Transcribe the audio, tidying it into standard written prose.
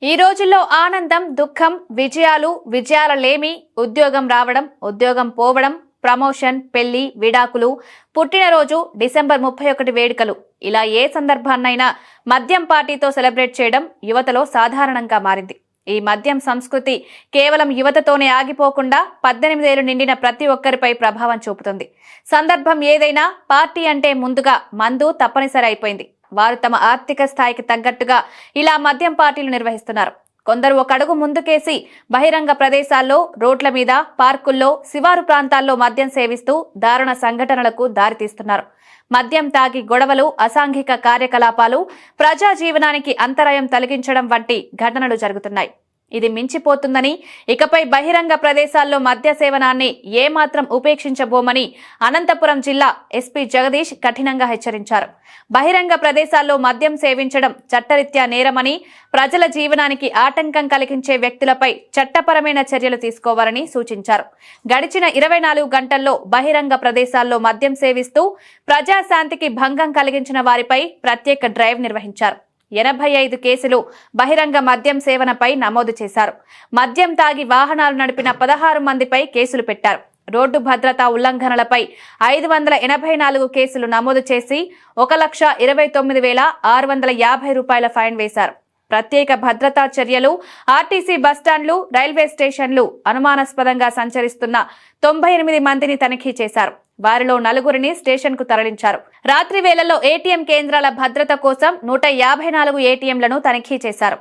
ఈ రోజుల్లో ఆనందం, దుఃఖం, విజయాల లేమి, ఉద్యోగం రావడం, ఉద్యోగం పోవడం, ప్రమోషన్, పెళ్లి, విడాకులు, పుట్టినరోజు, డిసెంబర్ 31 వేడుకలు ఇలా ఏ సందర్భాన్నైనా మద్యం పార్టీతో సెలబ్రేట్ చేయడం యువతలో సాధారణంగా మారింది. ఈ మద్యం సంస్కృతి కేవలం యువతతోనే ఆగిపోకుండా 18 ఏళ్లు నిండిన ప్రతి ఒక్కరిపై ప్రభావం చూపుతుంది. సందర్భం ఏదైనా పార్టీ అంటే ముందుగా మందు తప్పనిసరి అయిపోయింది. వారు తమ ఆర్థిక స్థాయికి తగ్గట్టుగా ఇలా మద్యం పార్టీలు నిర్వహిస్తున్నారు. కొందరు ఒక అడుగు ముందుకేసి బహిరంగ ప్రదేశాల్లో, రోడ్ల మీద, పార్కుల్లో, శివారు ప్రాంతాల్లో మద్యం సేవిస్తూ దారుణ సంఘటనలకు దారితీస్తున్నారు. మద్యం తాగి గొడవలు, అసాంఘిక కార్యకలాపాలు, ప్రజా జీవనానికి అంతరాయం కలిగించడం వంటి ఘటనలు జరుగుతున్నాయి. ఇది మించిపోతుందని, ఇకపై బహిరంగ ప్రదేశాల్లో మద్య సేవనాన్ని ఏమాత్రం ఉపేక్షించబోమని అనంతపురం జిల్లా ఎస్పీ జగదీష్ కఠినంగా హెచ్చరించారు. బహిరంగ ప్రదేశాల్లో మద్యం సేవించడం చట్టరీత్యా నేరమని, ప్రజల జీవనానికి ఆటంకం కలిగించే వ్యక్తులపై చట్టపరమైన చర్యలు తీసుకోవాలని సూచించారు. గడిచిన 24 గంటల్లో బహిరంగ ప్రదేశాల్లో మద్యం సేవిస్తూ ప్రజాశాంతికి భంగం కలిగించిన వారిపై ప్రత్యేక డ్రైవ్ నిర్వహించారు. 85 కేసులు బహిరంగ మద్యం సేవనపై నమోదు చేశారు. మద్యం తాగి వాహనాలు నడిపిన 16 మందిపై కేసులు పెట్టారు. రోడ్డు భద్రతా ఉల్లంఘనలపై 584 కేసులు నమోదు చేసి 1,29,650 రూపాయల ఫైన్ వేశారు. ప్రత్యేక భద్రతా చర్యలు, ఆర్టీసీ బస్టాండ్లు, రైల్వే స్టేషన్లు అనుమానాస్పదంగా సంచరిస్తున్న 98 మందిని తనిఖీ చేశారు. వారిలో 4గురిని స్టేషన్ కు తరలించారు. రాత్రి వేళల్లో ఏటీఎం కేంద్రాల భద్రత కోసం 154 ఏటీఎంలను తనిఖీ చేశారు.